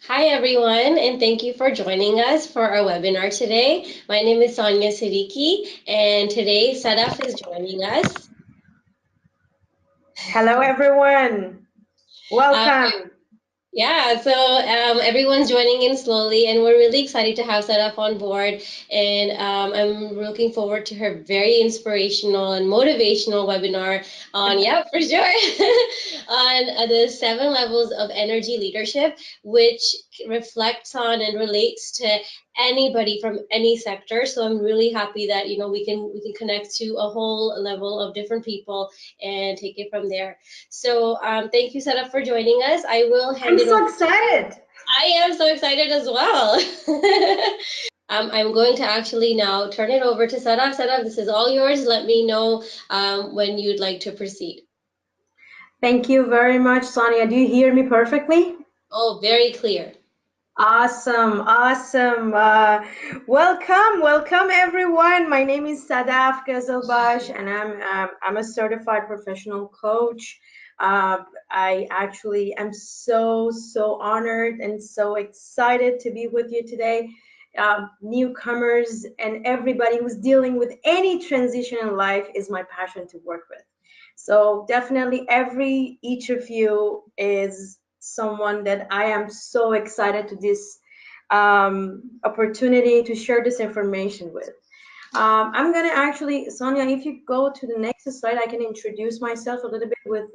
Hi, everyone, and thank you for joining us for our webinar today. My name is Sonia Siddiqui, and today Sadaf is joining us. Hello, everyone. Uh, Welcome. Yeah, so everyone's joining in slowly, and we're really excited to have Sadaf on board. And I'm looking forward to her very inspirational and motivational webinar on, yeah, for sure, on the 7 levels of energy leadership, which reflects on and relates to anybody from any sector. So I'm really happy that we can connect to a whole level of different people and take it from there. So thank you, Sarah, for joining us. I will hand I'm it over so to you. excited. I am so excited as well. I'm going to actually now turn it over to Sarah. Sarah, this is all yours. Let me know when you'd like to proceed. Thank you very much, Sonia. Do you hear me perfectly? Oh, very clear. Awesome, awesome. Welcome, everyone. My name is Sadaf Gazelbash, and I'm a certified professional coach. I actually am so honored and so excited to be with you today. Newcomers and everybody who's dealing with any transition in life is my passion to work with. So definitely each of you is someone that I am so excited to this opportunity to share this information with. I'm gonna actually, Sonia, if you go to the next slide, I can introduce myself a little bit with,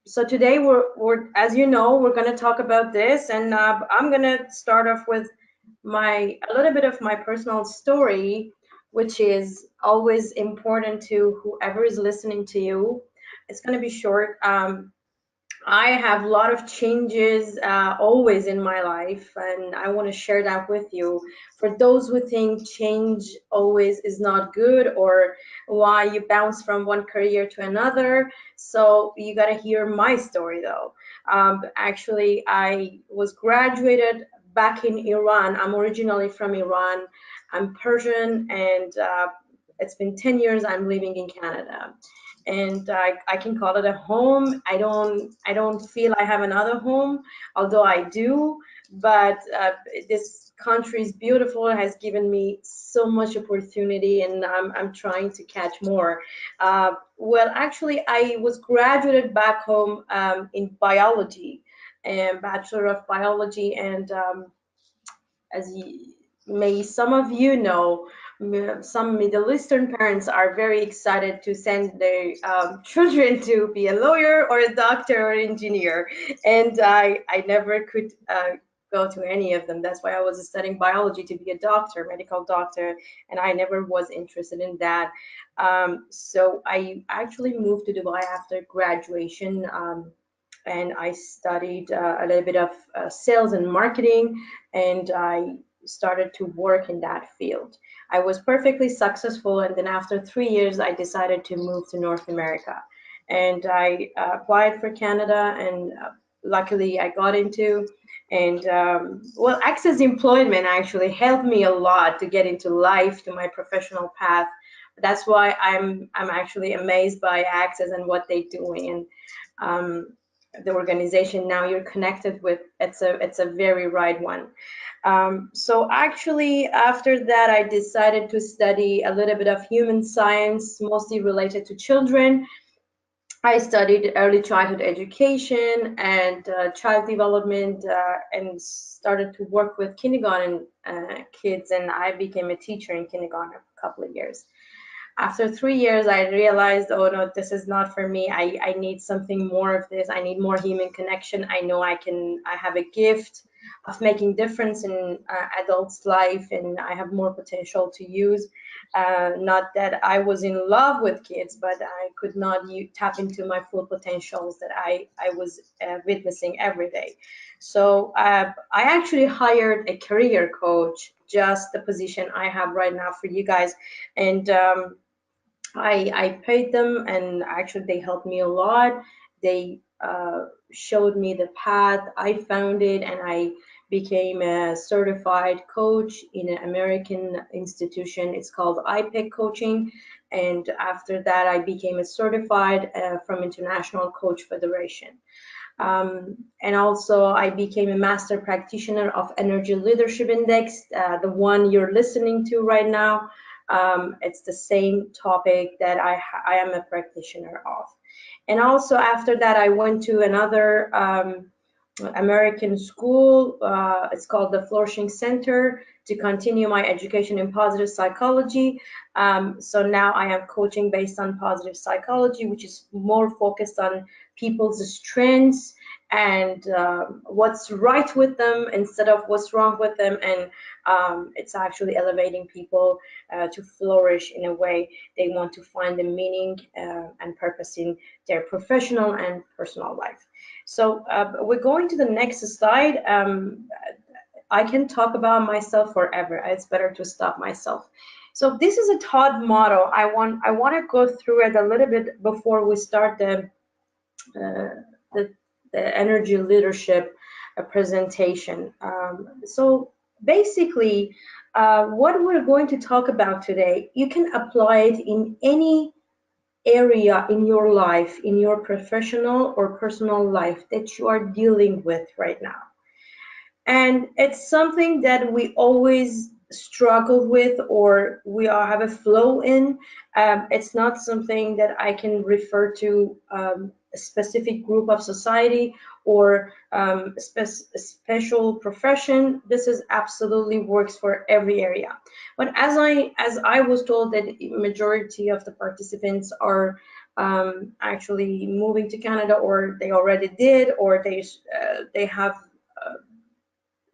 so today as you know, we're gonna talk about this, and I'm gonna start off with a little bit of my personal story, which is always important to whoever is listening to you. It's gonna be short. I have a lot of changes always in my life, and I want to share that with you. For those who think change always is not good, or why you bounce from one career to another, so you got to hear my story though. Actually, I was graduated back in Iran. I'm originally from Iran. I'm Persian, and it's been 10 years I'm living in Canada, and I can call it a home. I don't feel I have another home, although I do. But this country is beautiful. It has given me so much opportunity, and I'm trying to catch more. Well, actually, I was graduated back home in biology, and Bachelor of Biology, and as may some of you know, some Middle Eastern parents are very excited to send their children to be a lawyer or a doctor or engineer, and I never could go to any of them. That's why I was studying biology to be a doctor, medical doctor, and I never was interested in that. So I actually moved to Dubai after graduation. And I studied a little bit of sales and marketing, and I started to work in that field. I was perfectly successful, and then after 3 years, I decided to move to North America, and I applied for Canada, and luckily I got into. And well, Access Employment actually helped me a lot to get into life, to my professional path. That's why I'm actually amazed by Access and what they're doing. And the organization now you're connected with, it's a very right one. So actually after that I decided to study a little bit of human science, mostly related to children. I studied early childhood education and child development, and started to work with kindergarten kids, and I became a teacher in kindergarten for a couple of years. After 3 years, I realized, oh no, this is not for me. I need something more of this. I need more human connection. I know I have a gift of making difference in adults' life, and I have more potential to use. Not that I was in love with kids, but I could not tap into my full potentials that I was witnessing every day. So I actually hired a career coach, just the position I have right now for you guys. And I paid them, and actually they helped me a lot. They showed me the path. I found it, and I became a certified coach in an American institution. It's called IPEC Coaching. And after that, I became a certified from International Coach Federation. And also, I became a master practitioner of Energy Leadership Index, the one you're listening to right now. It's the same topic that I am a practitioner of. And also, after that, I went to another American school. It's called the Flourishing Center to continue my education in positive psychology. So now I am coaching based on positive psychology, which is more focused on people's strengths and what's right with them instead of what's wrong with them. And it's actually elevating people to flourish in a way they want to find the meaning and purpose in their professional and personal life. So we're going to the next slide. I can talk about myself forever. It's better to stop myself. So this is a Todd model. I want to go through it a little bit before we start uh, the, the energy leadership presentation. So basically, what we're going to talk about today, you can apply it in any area in your life, in your professional or personal life that you are dealing with right now. And it's something that we always struggle with or we all have a flow in. It's not something that I can refer to a specific group of society or a special profession. This is absolutely works for every area. But as I was told that majority of the participants are actually moving to Canada, or they already did, or they have uh,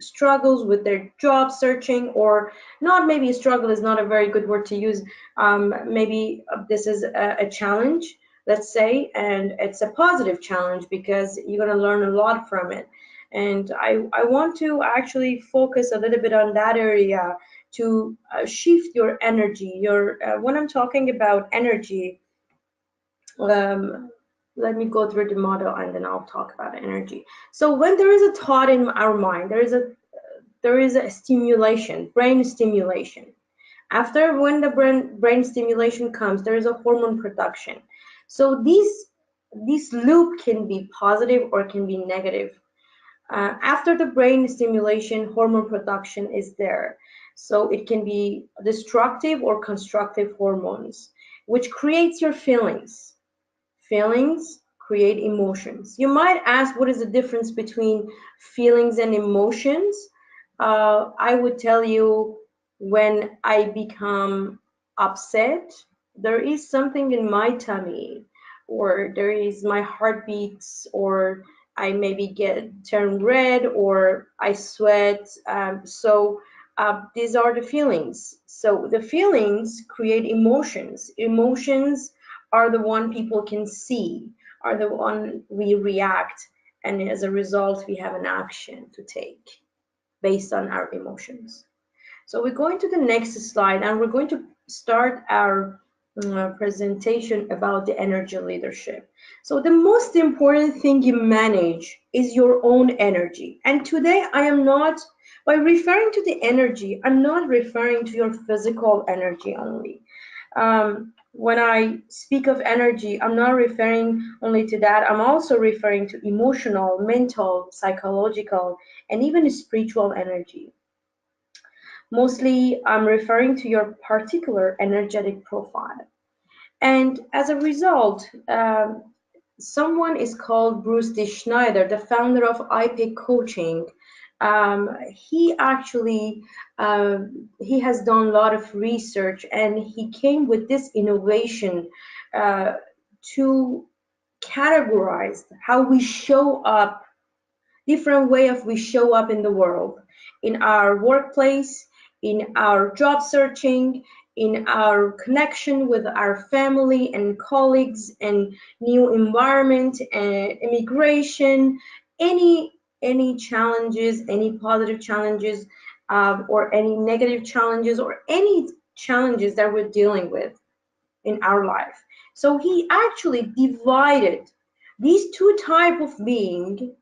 struggles with their job searching, or not, maybe struggle is not a very good word to use. Maybe this is a challenge, let's say, and it's a positive challenge because you're going to learn a lot from it. And I want to actually focus a little bit on that area to shift your energy. When I'm talking about energy, um, let me go through the model and then I'll talk about energy. So when there is a thought in our mind, there is a stimulation, brain stimulation. After when the brain stimulation comes, there is a hormone production. So this loop can be positive or can be negative. After the brain stimulation, hormone production is there. So it can be destructive or constructive hormones, which creates your feelings. Feelings create emotions. You might ask, what is the difference between feelings and emotions? I would tell you, when I become upset, there is something in my tummy, or there is my heart beats, or I maybe get turn red, or I sweat. These are the feelings. So the feelings create emotions. Emotions are the one people can see, are the one we react, and as a result, we have an action to take based on our emotions. So we're going to the next slide, and we're going to start our presentation about the energy leadership. So the most important thing you manage is your own energy. And today I am not, by referring to the energy, I'm not referring to your physical energy only. When I speak of energy, I'm not referring only to that. I'm also referring to emotional, mental, psychological, and even spiritual energy. Mostly, I'm referring to your particular energetic profile. And as a result, someone is called Bruce D. Schneider, the founder of IPIC Coaching. He actually he has done a lot of research, and he came with this innovation uh, to categorize how we show up, different way of we show up in the world, in our workplace, in our job searching, in our connection with our family and colleagues and new environment and immigration, any challenges, any positive challenges, or any negative challenges, or any challenges that we're dealing with in our life. So he actually divided these two type of being,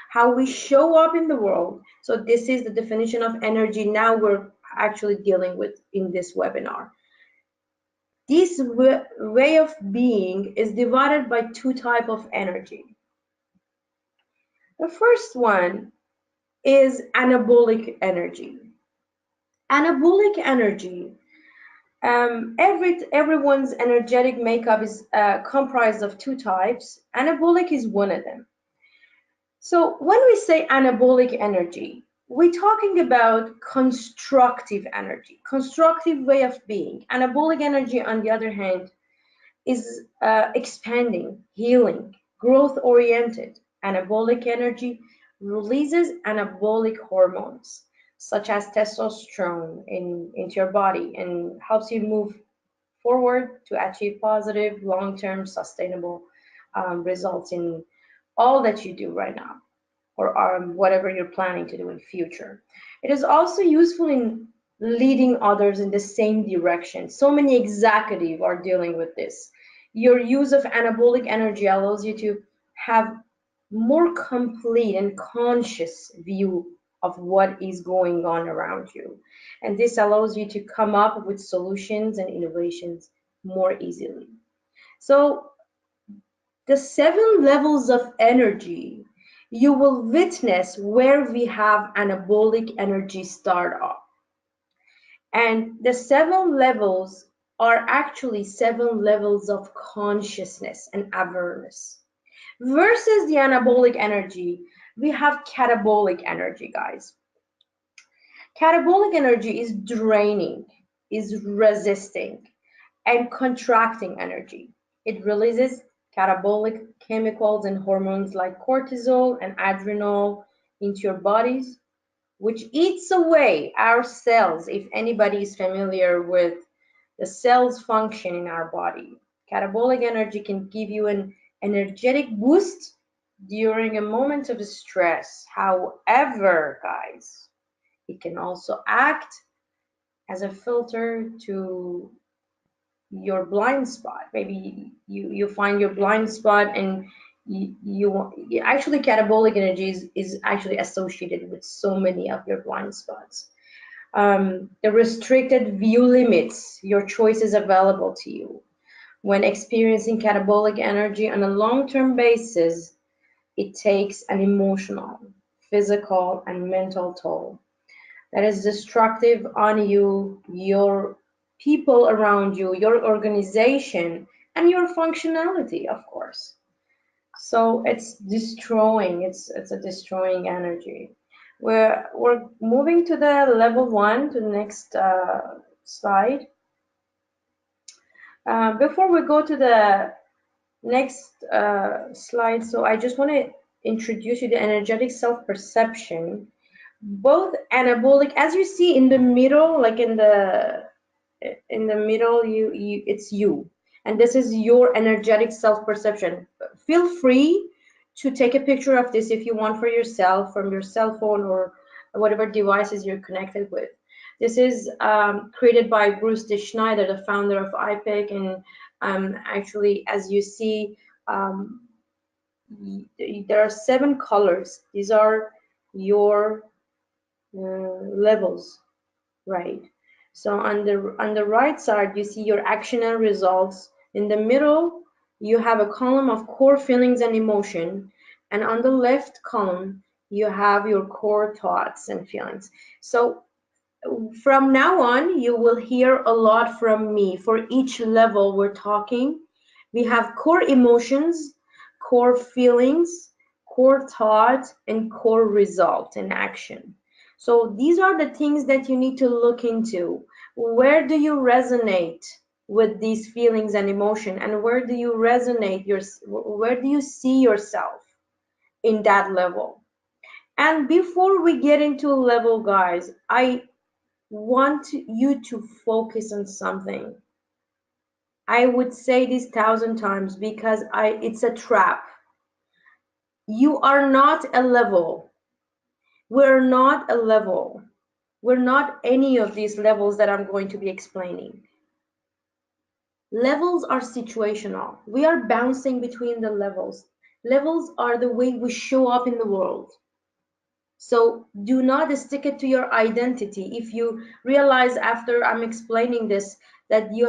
how we show up in the world. So this is the definition of energy now we're actually dealing with in this webinar. This way of being is divided by two type of energy. The first one is anabolic energy. Anabolic energy. Everyone's energetic makeup is comprised of two types. Anabolic is one of them. So when we say anabolic energy, we're talking about constructive energy, constructive way of being. Anabolic energy, on the other hand, is expanding, healing, growth oriented. Anabolic energy releases anabolic hormones such as testosterone into your body and helps you move forward to achieve positive, long term, sustainable results in all that you do right now or whatever you're planning to do in future. It is also useful in leading others in the same direction. So many executives are dealing with this. Your use of anabolic energy allows you to have more complete and conscious view of what is going on around you. And this allows you to come up with solutions and innovations more easily. So the seven levels of energy, you will witness where we have anabolic energy start off. And the seven levels are actually seven levels of consciousness and awareness. Versus the anabolic energy, we have catabolic energy, guys. Catabolic energy is draining, is resisting, and contracting energy. It releases catabolic chemicals and hormones like cortisol and adrenal into your bodies, which eats away our cells. If anybody is familiar with the cells function in our body, catabolic energy can give you an energetic boost during a moment of stress. However, guys, it can also act as a filter to your blind spot. Maybe you find your blind spot and actually catabolic energy is actually associated with so many of your blind spots. The restricted view limits your choices available to you. When experiencing catabolic energy on a long-term basis, it takes an emotional, physical, and mental toll that is destructive on you, your people around you, your organization, and your functionality, of course. So it's destroying, it's a destroying energy. We're moving to the level one, to the next slide. Before we go to the next slide, so I just want to introduce you to energetic self-perception. Both anabolic, as you see in the middle, like in the middle, you it's you, and this is your energetic self-perception. Feel free to take a picture of this if you want for yourself from your cell phone or whatever devices you're connected with. This is created by Bruce D. Schneider, the founder of IPIC, and actually, as you see, there are seven colors. These are your levels, right? So on the right side, you see your action and results. In the middle, you have a column of core feelings and emotion, and on the left column, you have your core thoughts and feelings. So from now on, you will hear a lot from me. For each level we're talking, we have core emotions, core feelings, core thought, and core result and action. So these are the things that you need to look into. Where do you resonate with these feelings and emotion, and where do you resonate where do you see yourself in that level? And before we get into level, guys, I want you to focus on something. I would say this 1,000 times because it's a trap. You are not a level. We're not a level. We're not any of these levels that I'm going to be explaining. Levels are situational. We are bouncing between the levels. Levels are the way we show up in the world. So do not stick it to your identity. If you realize after I'm explaining this that you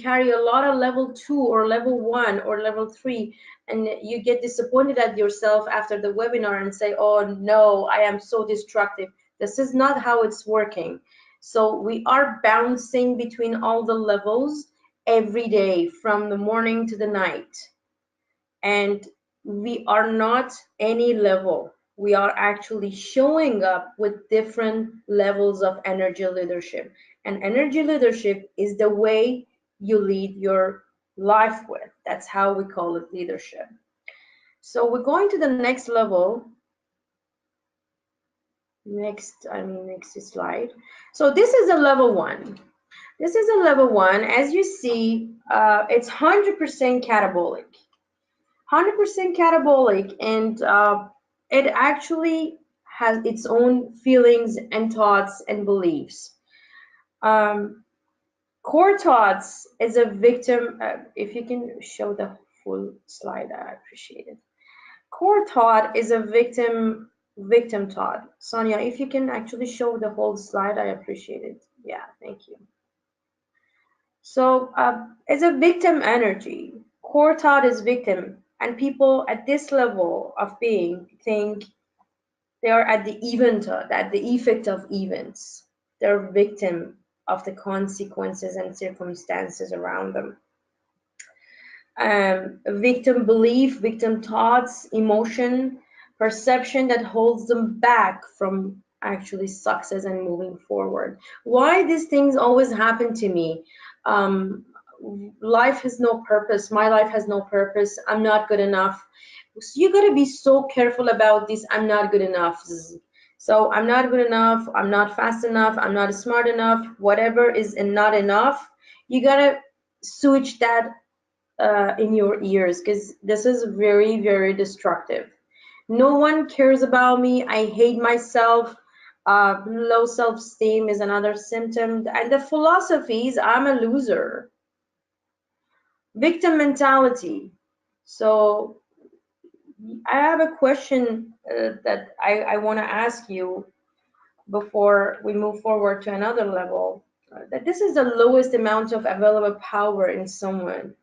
carry a lot of level 2 or level 1 or level 3, and you get disappointed at yourself after the webinar and say, oh no, I am so destructive. This is not how it's working. So we are bouncing between all the levels every day from the morning to the night, and we are not any level. We are actually showing up with different levels of energy leadership. And energy leadership is the way you lead your life with. That's how we call it leadership. So we're going to the next level. Next slide. So this is a level 1. This is a level 1. As you see, it's 100% catabolic. 100% catabolic, and it actually has its own feelings and thoughts and beliefs. Um, Core thoughts is a victim. If you can show the full slide, I appreciate it. Core thought is a victim thought. Sonia, if you can actually show the whole slide, I appreciate it. Yeah, thank you. So it's a victim energy. Core thought is victim, and people at this level of being think they are at the event, at the effect of events. They're victim of the consequences and circumstances around them. Victim belief, victim thoughts, emotion, perception that holds them back from actually success and moving forward. Why these things always happen to me? Um, Life has no purpose. My life has no purpose. I'm not good enough. So you got to be so careful about this. I'm not good enough. So I'm not good enough. I'm not fast enough. I'm not smart enough. Whatever is not enough, you got to switch that in your ears, because this is very, very destructive. No one cares about me. I hate myself. Low self-esteem is another symptom. And the philosophy is I'm a loser. Victim mentality. So I have a question that I want to ask you before we move forward to another level. That this is the lowest amount of available power in someone.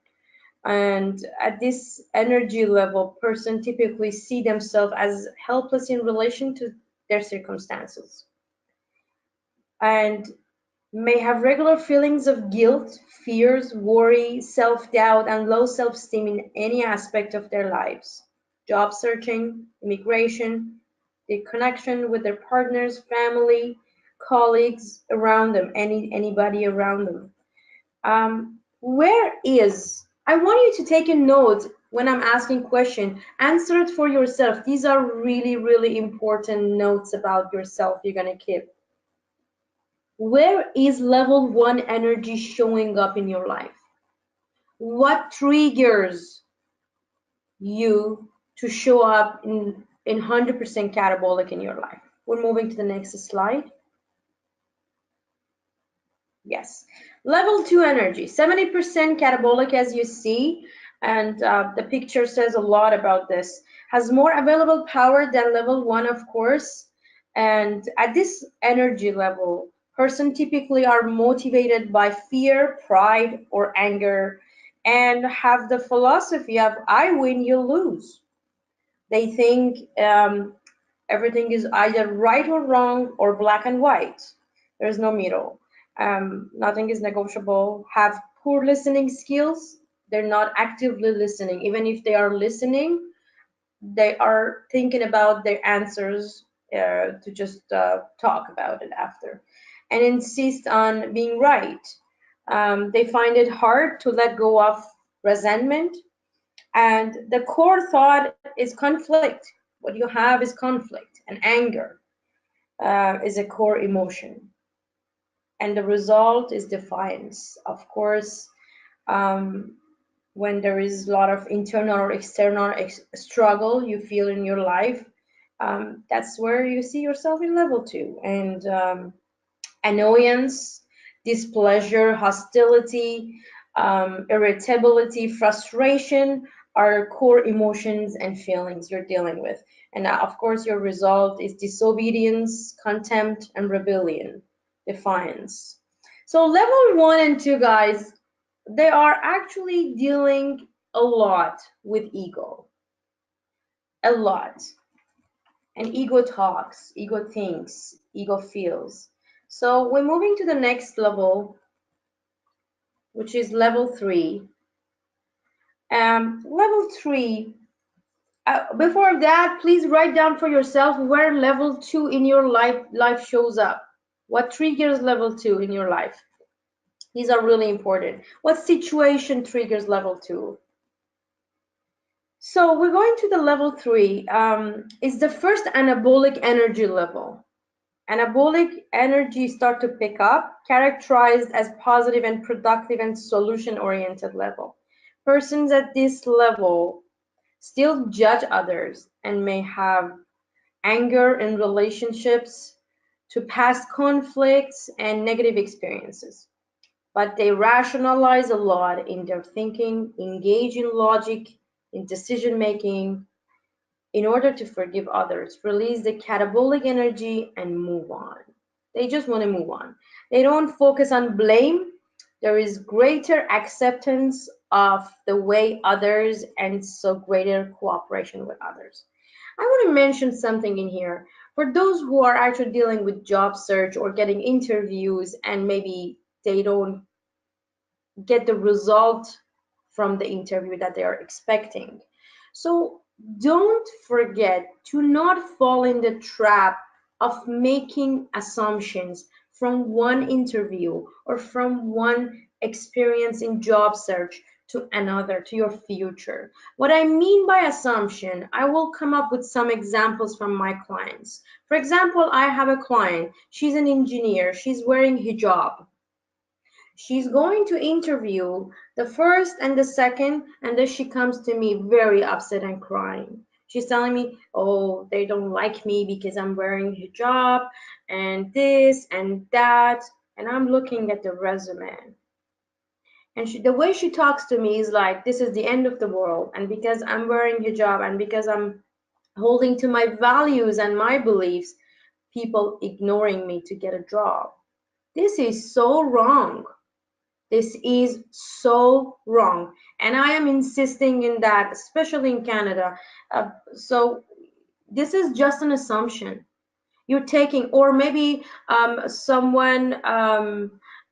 And at this energy level, person typically see themselves as helpless in relation to their circumstances, and may have regular feelings of guilt, fears, worry, self-doubt, and low self-esteem in any aspect of their lives. Job searching, immigration, the connection with their partners, family, colleagues around them, anybody around them. Where is, I want you to take a note when I'm asking question, answer it for yourself. These are really, really important notes about yourself you're going to keep. Where is level 1 energy showing up in your life? What triggers you to show up in 100% catabolic in your life? We're moving to the next slide. Yes. Level 2 energy, 70% catabolic, as you see, and the picture says a lot about this. Has more available power than level 1, of course. And at this energy level, person typically are motivated by fear, pride, or anger, and have the philosophy of I win, you lose. They think everything is either right or wrong or black and white. There's no middle. Nothing is negotiable. Have poor listening skills. They're not actively listening. Even if they are listening, they are thinking about their answers to just talk about it after, and insist on being right. They find it hard to let go of resentment, and the core thought is conflict. What you have is conflict, and anger is a core emotion. And the result is defiance. Of course, um, when there is a lot of internal or external struggle you feel in your life, that's where you see yourself in level 2. And annoyance, displeasure, hostility, irritability, frustration are core emotions and feelings you're dealing with. And of course, your result is disobedience, contempt, and rebellion, defiance. So level one and two, guys, they are actually dealing a lot with ego, a lot. And ego talks, ego thinks, ego feels. So we're moving to the next level, which is level three. Level three. Before that, please write down for yourself where level two in your life shows up. What triggers level two in your life? These are really important. What situation triggers level two? So we're going to the level three. It's the first anabolic energy level. Anabolic energy start to pick up, characterized as positive and productive and solution-oriented level. Persons at this level still judge others and may have anger in relationships to past conflicts and negative experiences. But they rationalize a lot in their thinking, engage in logic, in decision making, in order to forgive others, release the catabolic energy, and move on. They just want to move on. They don't focus on blame. There is greater acceptance of the way others and so greater cooperation with others. I want to mention something in here. For those who are actually dealing with job search or getting interviews and maybe they don't get the result from the interview that they are expecting. So don't forget to not fall in the trap of making assumptions from one interview or from one experience in job search to another, to your future. What I mean by assumption, I will come up with some examples from my clients. For example, I have a client, she's an engineer, she's wearing hijab. She's going to interview the first and the second, and then she comes to me very upset and crying. She's telling me, oh, they don't like me because I'm wearing hijab and this and that. And I'm looking at the resume. And the way she talks to me is like, this is the end of the world. And because I'm wearing hijab and because I'm holding to my values and my beliefs, people ignoring me to get a job. This is so wrong. This is so wrong. And I am insisting in that, especially in Canada. So this is just an assumption you're taking, or maybe someone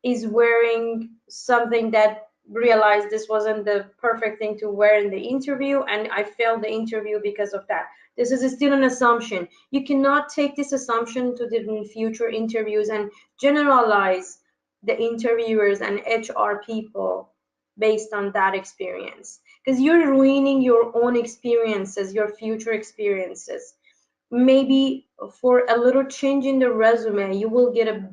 is wearing something that realized this wasn't the perfect thing to wear in the interview, and I failed the interview because of that. This is still an assumption. You cannot take this assumption to the future interviews and generalize the interviewers and HR people based on that experience, because you're ruining your own experiences, your future experiences. Maybe for a little change in the resume, you will get a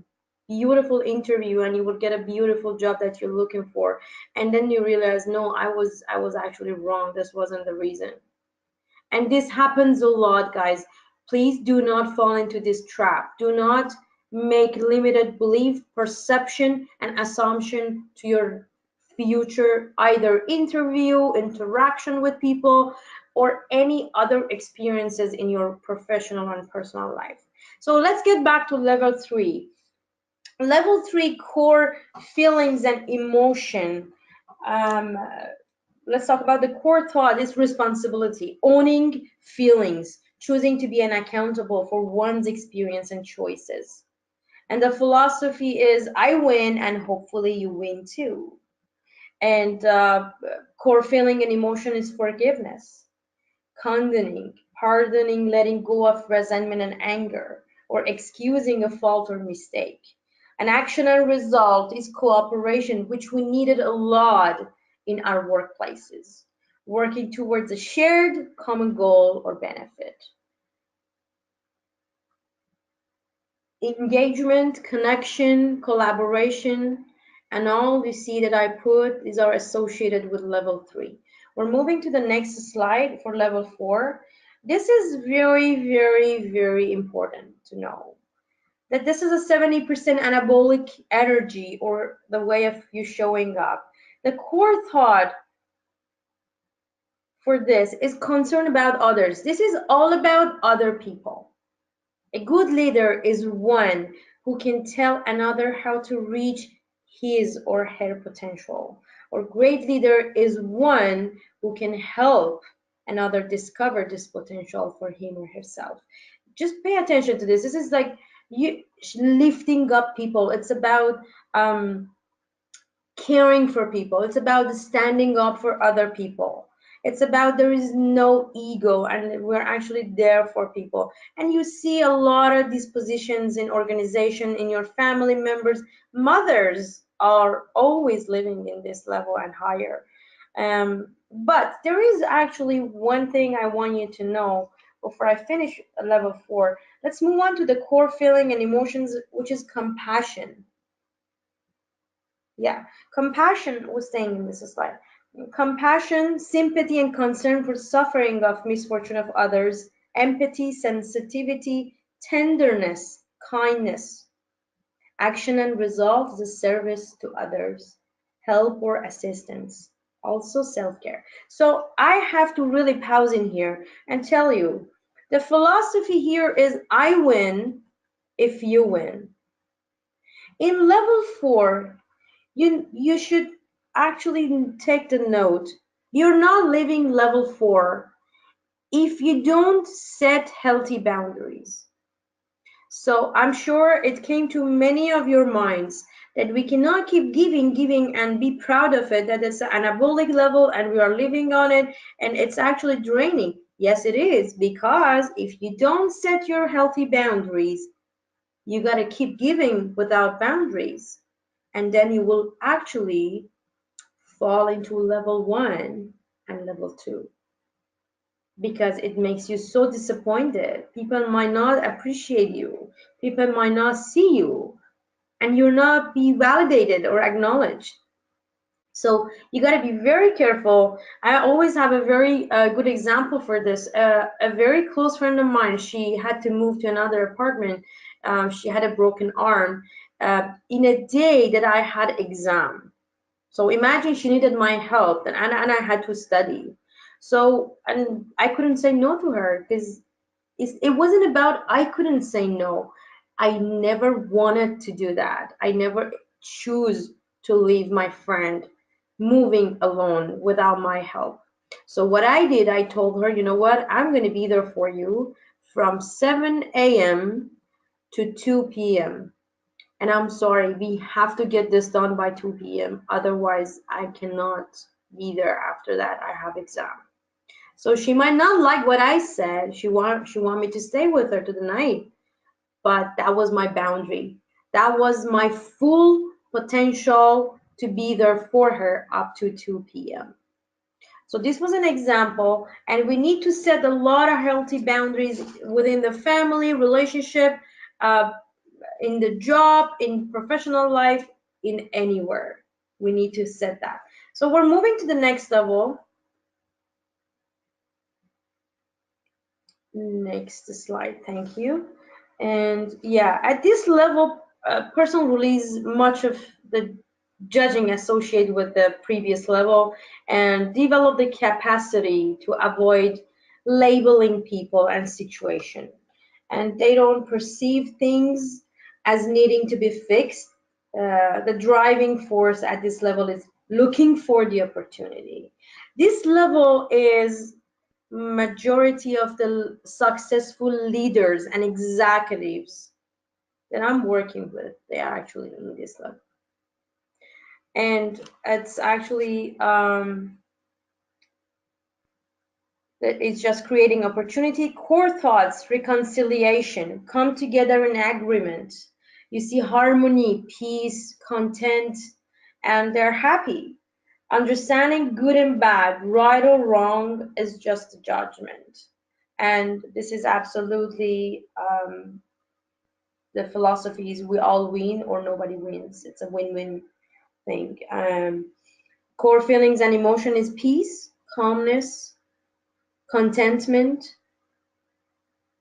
beautiful interview and you will get a beautiful job that you're looking for. And then you realize, no, I was actually wrong. This wasn't the reason. And this happens a lot, guys. Please do not fall into this trap. Do not make limited belief, perception, and assumption to your future either interview, interaction with people, or any other experiences in your professional and personal life. So let's get back to level three. Level three, core feelings and emotion. Um, let's talk about the core thought is responsibility, owning feelings, choosing to be an accountable for one's experience and choices. And the philosophy is I win and hopefully you win too. And core feeling and emotion is forgiveness, condoning, pardoning, letting go of resentment and anger, or excusing a fault or mistake. An action and result is cooperation, which we needed a lot in our workplaces, working towards a shared common goal or benefit. Engagement, connection, collaboration, and all you see that I put, these are associated with level three. We're moving to the next slide for level four. This is very, very, very important to know that this is a 70% anabolic energy or the way of you showing up. The core thought for this is concern about others. This is all about other people. A good leader is one who can tell another how to reach his or her potential. Or great leader is one who can help another discover this potential for him or herself. Just pay attention to this. This is like you lifting up people. It's about caring for people. It's about standing up for other people. It's about there is no ego and we're actually there for people. And you see a lot of these positions in organization, in your family members. Mothers are always living in this level and higher. But there is actually one thing I want you to know before I finish level 4. Let's move on to the core feeling and emotions, which is compassion. Yeah, compassion was staying in this slide. Compassion, sympathy, and concern for suffering of misfortune of others, empathy, sensitivity, tenderness, kindness, action and resolve, the service to others, help or assistance, also self-care. So I have to really pause in here and tell you the philosophy here is I win if you win. In level 4, you should actually take the note. You're not living level 4 if you don't set healthy boundaries. So I'm sure it came to many of your minds that we cannot keep giving and be proud of it, that it's an anabolic level and we are living on it and it's actually draining. Yes, it is, because if you don't set your healthy boundaries, you got to keep giving without boundaries. And then you will actually fall into level 1 and level 2 because it makes you so disappointed. People might not appreciate you, people might not see you, and you're not be validated or acknowledged. So you got to be very careful. I always have a very good example for this. A very close friend of mine, she had to move to another apartment. She had a broken arm in a day that I had exam. So imagine she needed my help, and I had to study. So, and I couldn't say no to her because it wasn't about I couldn't say no. I never wanted to do that. I never choose to leave my friend moving alone without my help. So what I did, I told her, you know what, I'm going to be there for you from 7 a.m. to 2 p.m. And I'm sorry, we have to get this done by 2 p.m. Otherwise, I cannot be there after that. I have exam. So she might not like what I said. She want me to stay with her to the night, but that was my boundary. That was my full potential to be there for her up to 2 p.m. So this was an example, and we need to set a lot of healthy boundaries within the family relationship, uh, in the job, in professional life, in anywhere. We need to set that. So we're moving to the next level. Next slide, thank you. And yeah, at this level, a person release much of the judging associated with the previous level and develop the capacity to avoid labeling people and situation. And they don't perceive things as needing to be fixed. The driving force at this level is looking for the opportunity. This level is majority of the successful leaders and executives that I'm working with, they are actually in this level. And it's actually it's just creating opportunity, core thoughts, reconciliation, come together in agreement. You see harmony, peace, content, and they're happy. Understanding good and bad, right or wrong, is just a judgment. And this is absolutely the philosophy is we all win or nobody wins. It's a win-win thing. Core feelings and emotion is peace, calmness, contentment,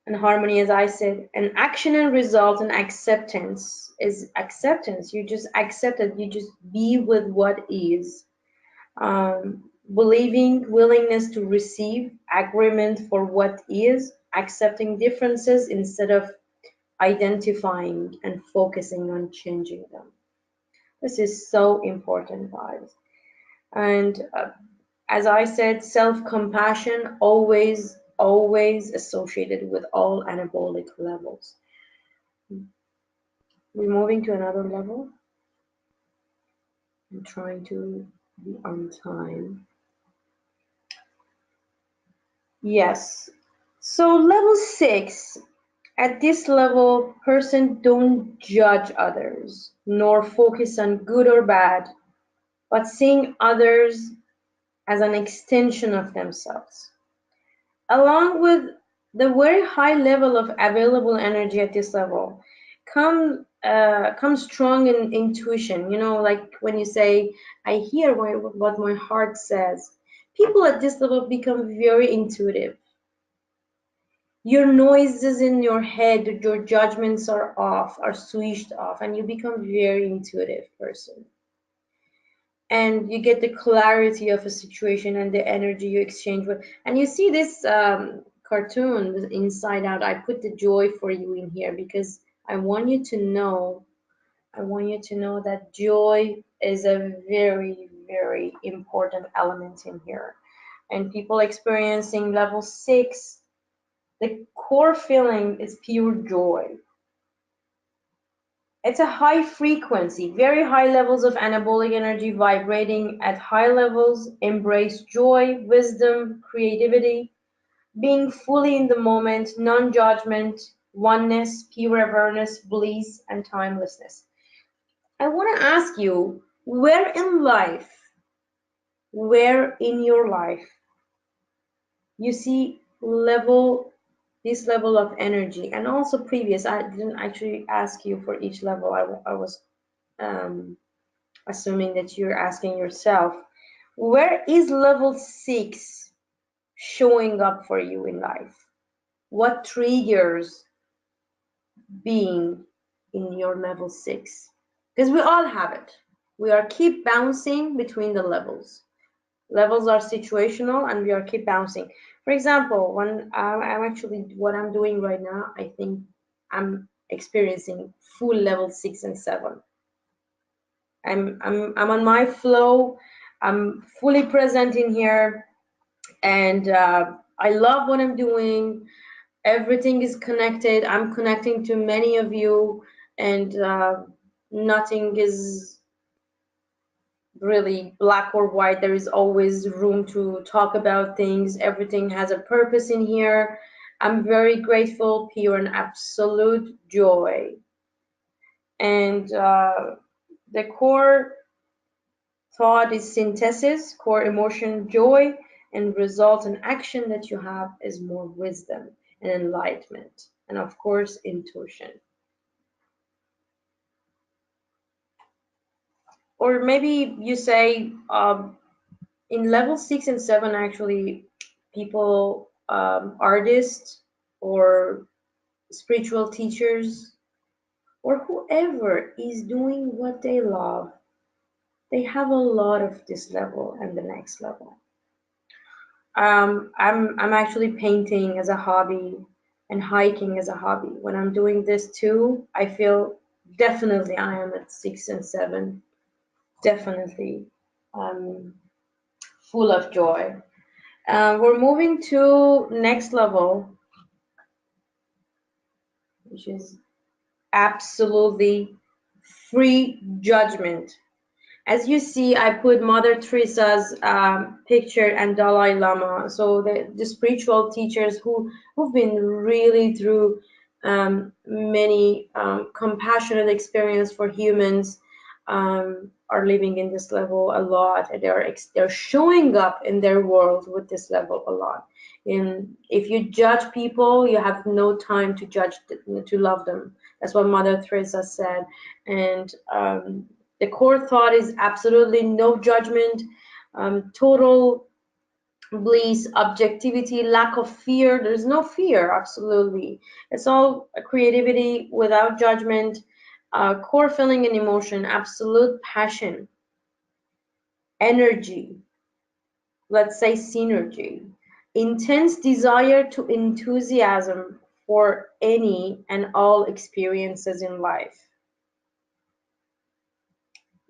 and harmony, as I said. And action and result and acceptance is acceptance. You just accept it. You just be with what is. Believing, willingness to receive, agreement for what is, accepting differences instead of identifying and focusing on changing them. This is so important, guys. And as I said, self-compassion always associated with all anabolic levels. We're moving to another level. I'm trying to be on time. Yes. So level 6, at this level, person don't judge others, nor focus on good or bad, but seeing others as an extension of themselves. Along with the very high level of available energy at this level, comes strong in intuition. You know, like when you say, "I hear what my heart says." People at this level become very intuitive. Your noises in your head, your judgments are off, are switched off, and you become very intuitive person. And you get the clarity of a situation and the energy you exchange with. And you see this cartoon, the Inside Out. I put the joy for you in here because I want you to know, I want you to know that joy is a very important element in here. And people experiencing level 6, the core feeling is pure joy. It's a high frequency, very high levels of anabolic energy vibrating at high levels, embrace joy, wisdom, creativity, being fully in the moment, non-judgment, oneness, pure awareness, bliss, and timelessness. I want to ask you, where in your life you see this level of energy, and also previous, I didn't actually ask you for each level. I was um, assuming that you're asking yourself, where is level 6 showing up for you in life? What triggers being in your level 6? Because we all have it. We are keep bouncing between the levels. Levels are situational and we are keep bouncing. For example, when I'm actually, what I'm doing right now, I think I'm experiencing full level 6 and 7. I'm on my flow. I'm fully present in here, and I love what I'm doing. Everything is connected. I'm connecting to many of you, and nothing is really black or white. There is always room to talk about things. Everything has a purpose in here. I'm very grateful, pure and absolute joy. And the core thought is synthesis, core emotion, joy, and result and action that you have is more wisdom and enlightenment, and of course, intuition. Or maybe you say in level 6 and 7, actually, people, artists or spiritual teachers, or whoever is doing what they love, they have a lot of this level and the next level. I'm actually painting as a hobby and hiking as a hobby. When I'm doing this too, I feel definitely I am at 6 and 7. Definitely, um, full of joy. We're moving to next level, which is absolutely free judgment. As you see, I put Mother Teresa's picture and Dalai Lama. So the spiritual teachers who've been really through many compassionate experience for humans, are living in this level a lot. They're showing up in their world with this level a lot. And if you judge people, you have no time to to love them. That's what Mother Teresa said. And the core thought is absolutely no judgment, total bliss, objectivity, lack of fear. There's no fear, absolutely. It's all creativity without judgment, core feeling and emotion, absolute passion, energy, let's say synergy, intense desire to enthusiasm for any and all experiences in life.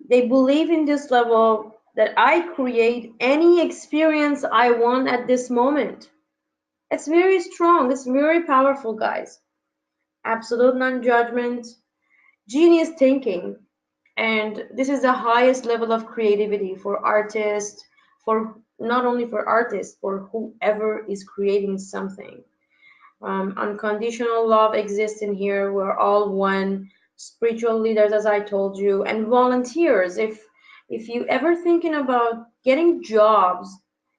They believe in this level that I create any experience I want at this moment. It's very strong, it's very powerful, guys. Absolute non-judgment, genius thinking, and this is the highest level of creativity for artists, for not only for artists, for whoever is creating something. Unconditional love exists in here. We're all one. Spiritual leaders, as I told you, and volunteers. If you ever thinking about getting jobs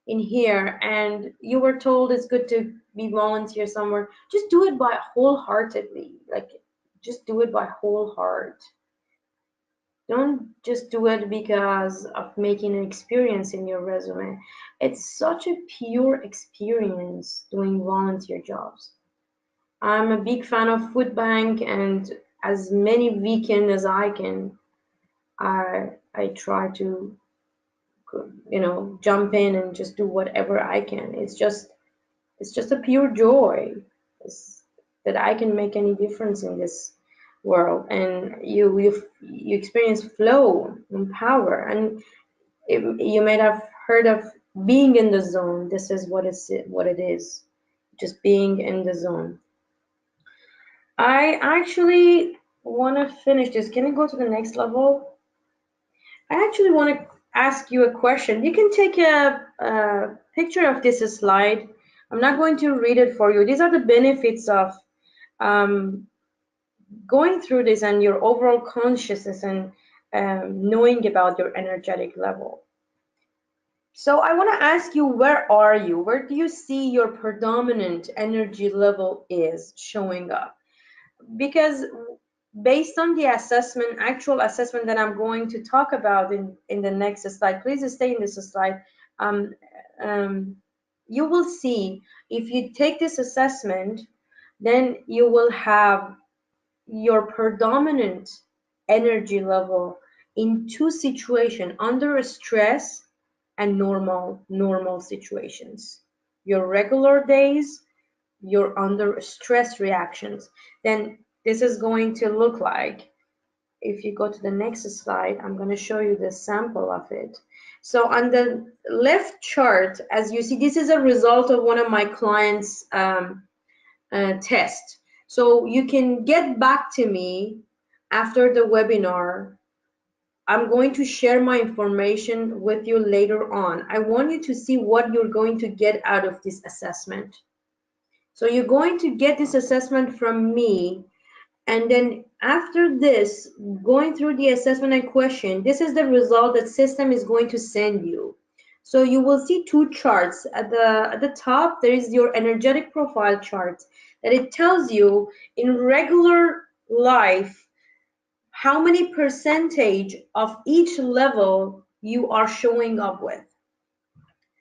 in here and you were told it's good to be volunteer somewhere, just do it by wholeheartedly. Like, just do it by whole heart. Don't just do it because of making an experience in your resume. It's such a pure experience doing volunteer jobs. I'm a big fan of food bank, and as many weekends as I can, I try to, jump in and just do whatever I can. It's just a pure joy. It's, that I can make any difference in this world, and you experience flow and power, and you might have heard of being in the zone. This is what it is, just being in the zone. I actually want to finish this. Can you go to the next level? I actually want to ask you a question. You can take a picture of this slide. I'm not going to read it for you. These are the benefits of um, going through this and your overall consciousness and knowing about your energetic level. So I want to ask you, where are you? Where do you see your predominant energy level is showing up? Because based on the assessment, actual assessment that I'm going to talk about in the next slide, please stay in this slide. Um, um, you will see if you take this assessment, then you will have your predominant energy level in two situations, under stress and normal situations. Your regular days, you're under stress reactions, then this is going to look like, if you go to the next slide, I'm going to show you the sample of it. So on the left chart, as you see, this is a result of one of my clients' test. So you can get back to me after the webinar. I'm going to share my information with you later on. I want you to see what you're going to get out of this assessment. So you're going to get this assessment from me, and then after this, going through the assessment and question, this is the result that system is going to send you. So you will see two charts. At the top, there is your energetic profile chart that it tells you in regular life how many percentage of each level you are showing up with.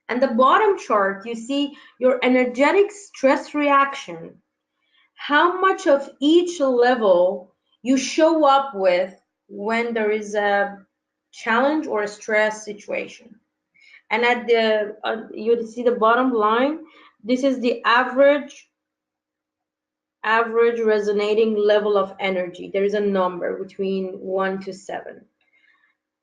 And the bottom chart, you see your energetic stress reaction, how much of each level you show up with when there is a challenge or a stress situation. And at the you see the bottom line, this is the average resonating level of energy. There is a number between 1 to 7.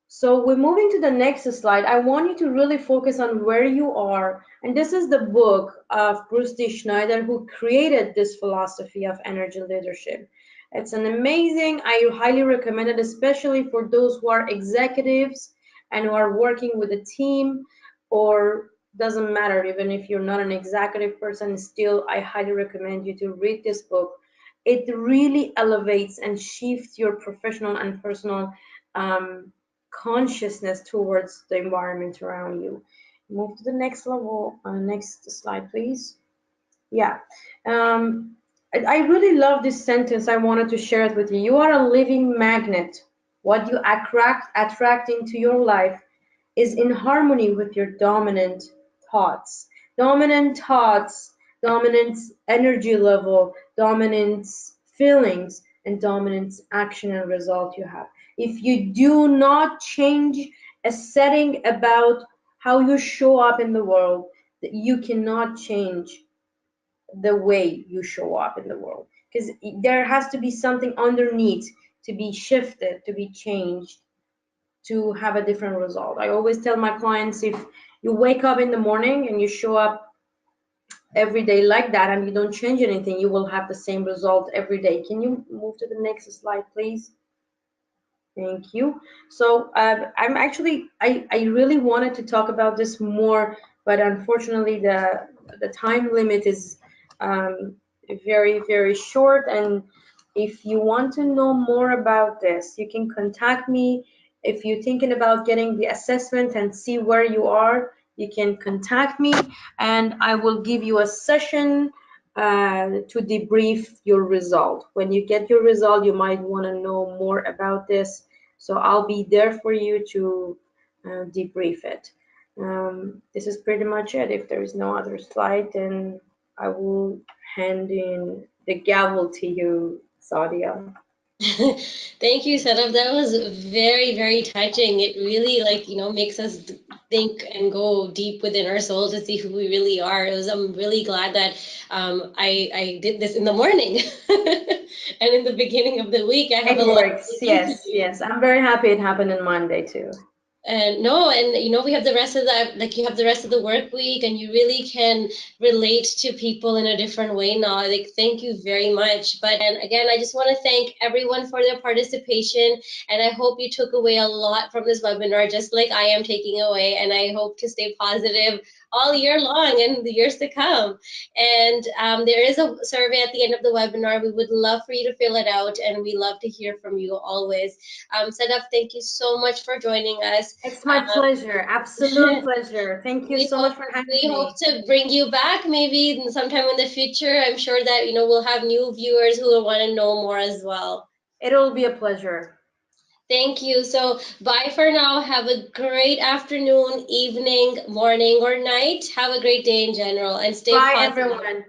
So we're moving to the next slide. I want you to really focus on where you are. And this is the book of Bruce D. Schneider, who created this philosophy of energy leadership. It's an amazing, I highly recommend it, especially for those who are executives and who are working with a team, or doesn't matter, even if you're not an executive person, still, I highly recommend you to read this book. It really elevates and shifts your professional and personal consciousness towards the environment around you. Move to the next level. Next slide, please. Yeah. I really love this sentence. I wanted to share it with you. You are a living magnet. What you attract into your life is in harmony with your dominant thoughts. Dominant thoughts, dominant energy level, dominant feelings, and dominant action and result you have. If you do not change a setting about how you show up in the world, you cannot change the way you show up in the world, because there has to be something underneath to be shifted, to be changed. to have a different result. I always tell my clients, if you wake up in the morning and you show up every day like that and you don't change anything, you will have the same result every day. Can you move to the next slide, please? Thank you. So I really wanted to talk about this more, but unfortunately the time limit is um, very, very short. And if you want to know more about this, you can contact me. If you're thinking about getting the assessment and see where you are, you can contact me and I will give you a session to debrief your result. When you get your result, you might want to know more about this, so I'll be there for you to debrief it. This is pretty much it. If there is no other slide, then I will hand in the gavel to you, Sadia. Thank you, Sadaf. That was very, very touching. It really, like, makes us think and go deep within our soul to see who we really are. I'm really glad that I did this in the morning. And in the beginning of the week, I have a It lot of works. thinking to Yes, do. yes. I'm very happy it happened on Monday too. And no, and we have the rest of the, like, you have the rest of the work week, and you really can relate to people in a different way now. Like, thank you very much. But and again, I just want to thank everyone for their participation, and I hope you took away a lot from this webinar, just like I am taking away. And I hope to stay positive all year long and the years to come. And there is a survey at the end of the webinar. We would love for you to fill it out, and we love to hear from you always. Sadaf, thank you so much for joining us. It's my pleasure. Absolute pleasure. Thank you we so hope much for having we hope me. to bring you back maybe sometime in the future. I'm sure that we'll have new viewers who will want to know more as well. It'll be a pleasure. Thank you. So bye for now. Have a great afternoon, evening, morning, or night. Have a great day in general and stay Bye, positive. everyone.